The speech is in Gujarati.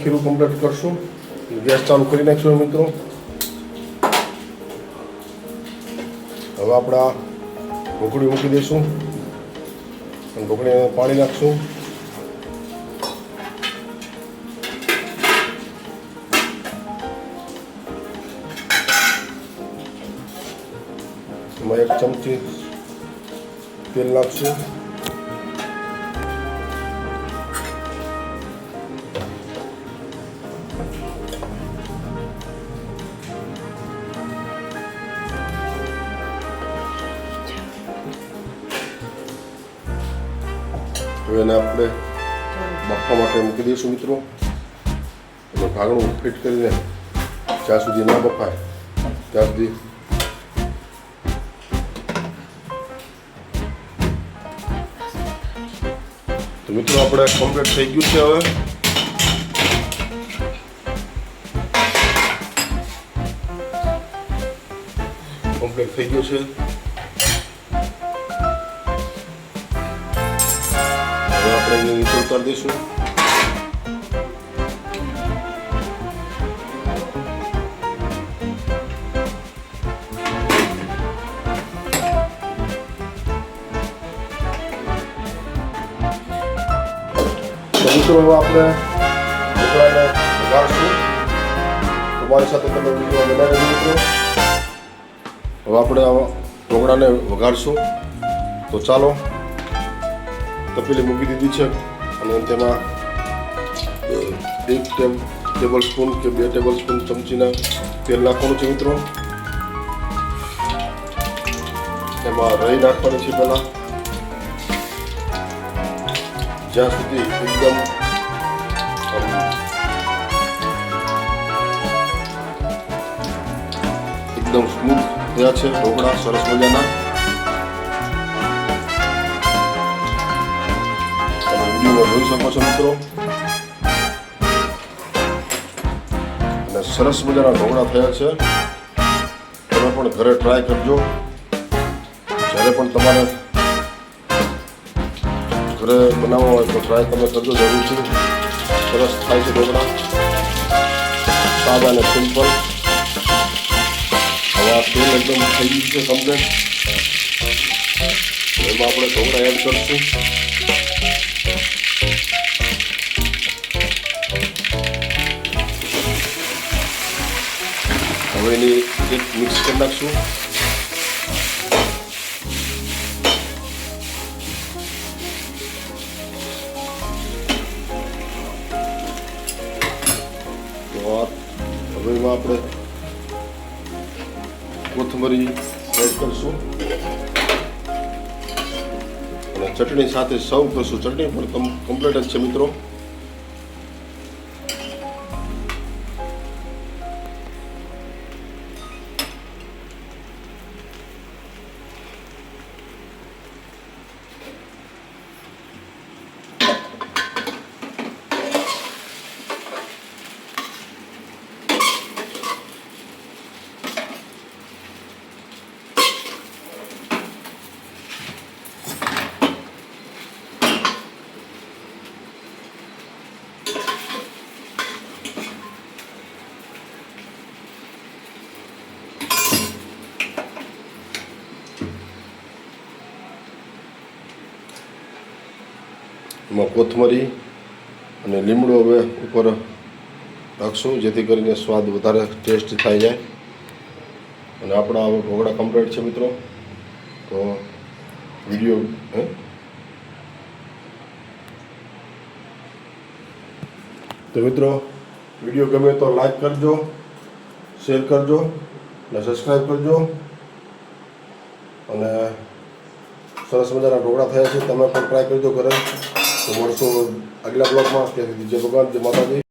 ખીરું કમ્પ્લીટ કરશું. ગેસ ચાલુ કરી નાખશું મિત્રો. હવે આપણે આ ઢોકળી મૂકી દઈશું અને ઢોકળીને પાણી નાખશું. એમાં 1 ચમચી તેલ નાખશું. હવે એને આપણે બફવા માટે મૂકી દઈશું મિત્રો. એટલે ઢાંકણું ફિટ કરીને જ્યાં સુધી ના બફાય ત્યાં સુધી તો મિત્રો આપણે કમ્પ્લીટ થઈ ગયું છે. હવે કમ્પ્લીટ થઈ ગયું છે. આપણે એને નીચે ઉતારી દઈશું. મિત્રો હવે આપણે ઢોકળાને વઘારશું. તમારી સાથે તમે વિડીયો બનાવી મિત્રો. હવે આપણે ઢોકળાને વઘારશું. તો ચાલો, તપેલી મૂકી દીધી છે અને તેમાં 1 ટેબલ સ્પૂન કે 2 ટેબલ સ્પૂન ચમચીના તેલ નાખવાનું છે મિત્રો. એમાં રાઈ નાખવાની છે પહેલાં, જ્યાં સુધી એકદમ સ્મૂથ થયા છે ઢોકળા, સરસ મજાના. જોઈ શકો છો મિત્રો. અને સરસ મજાના ઢોકળા થયા છે. તમે પણ ઘરે ટ્રાય કરજો. જ્યારે પણ તમારે ઘરે બનાવવા હોય તો ટ્રાય તમે કરજો જરૂરથી. સરસ થાય છે ઢોકળા, સાદા અને સિમ્પલ. હવે આ તેલ એકદમ થઈ ગયું છે કમ્પ્લીટ. એમાં આપણે ઢોકળા એડ કરશું. હવે એની એક મિક્સ કરી નાખશું. હવે એમાં આપણે કોથમરી એડ કરશું અને ચટણી સાથે સર્વ કરશું. ચટણી પણ કમ્પ્લીટ જ છે મિત્રો. એમાં કોથમરી અને લીમડો હવે ઉપર નાખશું, જેથી કરીને સ્વાદ વધારે ટેસ્ટ થઈ જાય. અને આપણા હવે ઢોકળા કમ્પ્લીટ છે મિત્રો. તો મિત્રો વિડીયો ગમે તો લાઈક કરજો, શેર કરજો અને સબસ્ક્રાઈબ કરજો. અને સરસ મજાના ઢોકળા થયા છે. તમે પણ ટ્રાય કરજો ઘરે. તો મળશો આગલા બ્લોગમાં. ત્યાં સુધી જય ભગવાન, જય માતાજી.